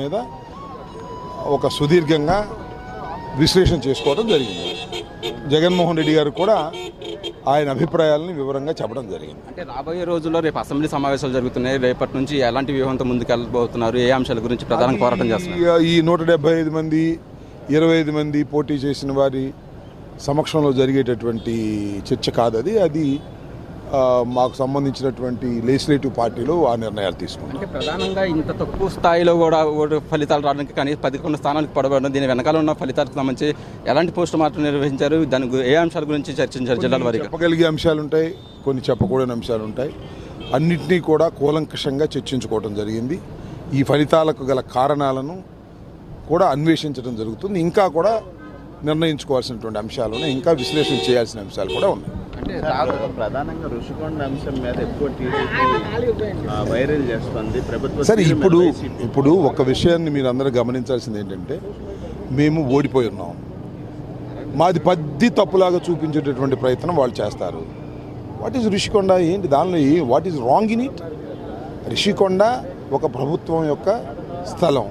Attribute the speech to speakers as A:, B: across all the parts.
A: మీద ఒక సుదీర్ఘంగా విశ్లేషణ చేసుకోవడం జరిగింది. జగన్మోహన్ రెడ్డి గారు కూడా ఆయన అభిప్రాయాలను వివరంగా చెప్పడం జరిగింది.
B: అంటే రాబోయే రోజుల్లో రేపు అసెంబ్లీ సమావేశాలు జరుగుతున్నాయి. రేపటి నుంచి ఎలాంటి వ్యూహంతో ముందుకెళ్ళబోతున్నారు, ఏ అంశాల గురించి ప్రధానంగా పోరాటం చేస్తున్నారు?
A: ఈ 175 మంది 25 మంది పోటీ చేసిన వారి సమక్షంలో జరిగేటటువంటి చర్చ కాదు అది మాకు సంబంధించినటువంటి లెజిస్లేటివ్ పార్టీలు ఆ నిర్ణయాలు తీసుకుంటారు.
B: అంటే ప్రధానంగా ఇంత తక్కువ స్థాయిలో కూడా ఫలితాలు రావడానికి కనీసం 11 స్థానాలకు పడబడడం, దీని వెనకాల ఉన్న ఫలితాలకు సంబంధించి ఎలాంటి పోస్ట్ మార్టం నిర్వహించారు, దాని ఏ అంశాల గురించి చర్చించారు? జిల్లాల వారీగా
A: చెప్పగలిగే అంశాలు ఉంటాయి, కొన్ని చెప్పకూడని అంశాలు ఉంటాయి. అన్నింటినీ కూడా కూలంకషంగా చర్చించుకోవడం జరిగింది. ఈ ఫలితాలకు గల కారణాలను కూడా అన్వేషించడం జరుగుతుంది. ఇంకా కూడా నిర్ణయించుకోవాల్సినటువంటి అంశాలు ఉన్నాయి, ఇంకా విశ్లేషణ చేయాల్సిన అంశాలు కూడా ఉన్నాయి.
C: అంటే ప్రధానంగా రుషికొండ అంశం మీద ఎక్కువ వైరల్ చేస్తుంది ప్రభుత్వం.
A: సరే, ఇప్పుడు ఒక విషయాన్ని మీరు అందరూ గమనించాల్సింది ఏంటంటే, మేము ఓడిపోయి ఉన్నాం. మాది పద్ది తప్పులాగా చూపించేటటువంటి ప్రయత్నం వాళ్ళు చేస్తారు. What is Rushikonda? ఏంటి దానిలో what is wrong in it? Rushikonda ఒక ప్రభుత్వం యొక్క స్థలం.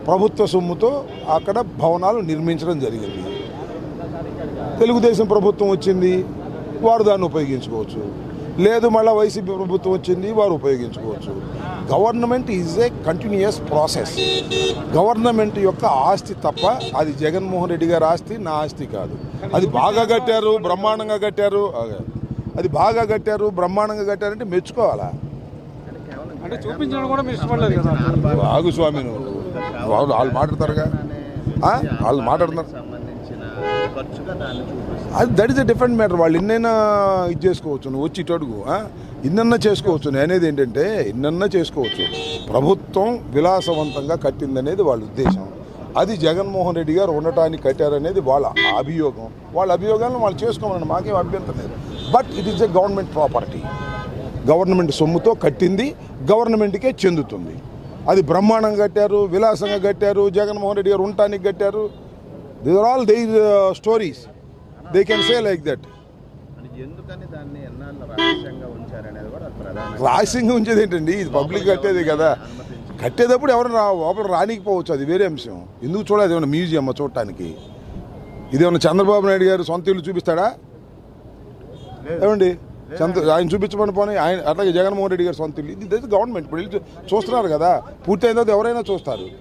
A: ప్రభుత్వ సొమ్ముతో అక్కడ భవనాలు నిర్మించడం జరిగింది. తెలుగుదేశం ప్రభుత్వం వచ్చింది, వారు దాన్ని ఉపయోగించుకోవచ్చు. లేదు మళ్ళీ వైసీపీ ప్రభుత్వం వచ్చింది, వారు ఉపయోగించుకోవచ్చు. Government is a continuous process. Government యొక్క ఆస్తి తప్ప అది జగన్మోహన్ రెడ్డి గారి ఆస్తి, నా ఆస్తి కాదు. అది బాగా కట్టారు, బ్రహ్మాండంగా కట్టారు, అది బాగా కట్టారు, బ్రహ్మాండంగా కట్టారంటే మెచ్చుకోవాలా?
D: అంటే చూపించడం కూడా మీరు ఇష్టపడలేదు కదా?
A: ఆగు స్వామి, నువ్వు వాళ్ళు మాట్లాడతారుగా, వాళ్ళు మాట్లాడుతున్నారు. అది that is a different matter. వాళ్ళు ఎన్నైనా ఇది చేసుకోవచ్చు, నువ్వు వచ్చి ఇటు అడుగు, ఇన్నన్నా చేసుకోవచ్చు. నేనేది ఏంటంటే ఇన్నన్నా చేసుకోవచ్చు. ప్రభుత్వం విలాసవంతంగా కట్టిందనేది వాళ్ళ ఉద్దేశం. అది జగన్మోహన్ రెడ్డి గారు ఉండటానికి కట్టారనేది వాళ్ళ అభియోగం. వాళ్ళ అభియోగాలను వాళ్ళు చేసుకోమని మాకేం అభ్యంతరం లేదు. But it is a government property. Government సొమ్ముతో కట్టింది, గవర్నమెంట్కే చెందుతుంది. అది బ్రహ్మాండంగా కట్టారు, విలాసంగా కట్టారు, జగన్మోహన్ రెడ్డి గారు ఉండటానికి కట్టారు. These are all their stories. They can say like that. రహస్యంగా ఉంచేది ఏంటండి? ఇది పబ్లిక్ కట్టేది కదా. కట్టేటప్పుడు ఎవరు లోపల రానికపోవచ్చు, అది వేరే అంశం. ఎందుకు చూడాలి? ఏమన్నా మ్యూజియం చూడటానికి? ఇదేమన్నా చంద్రబాబు నాయుడు గారు సొంత ఇల్లు చూపిస్తాడా? ఏమండి, ఆయన చూపించమని పోనీ. ఆయన అట్లాగే జగన్మోహన్ రెడ్డి గారు సొంత ఇల్లు. ఇది గవర్నమెంట్ ఇప్పుడు చూస్తున్నారు కదా. పూర్తయిన తర్వాత ఎవరైనా చూస్తారు.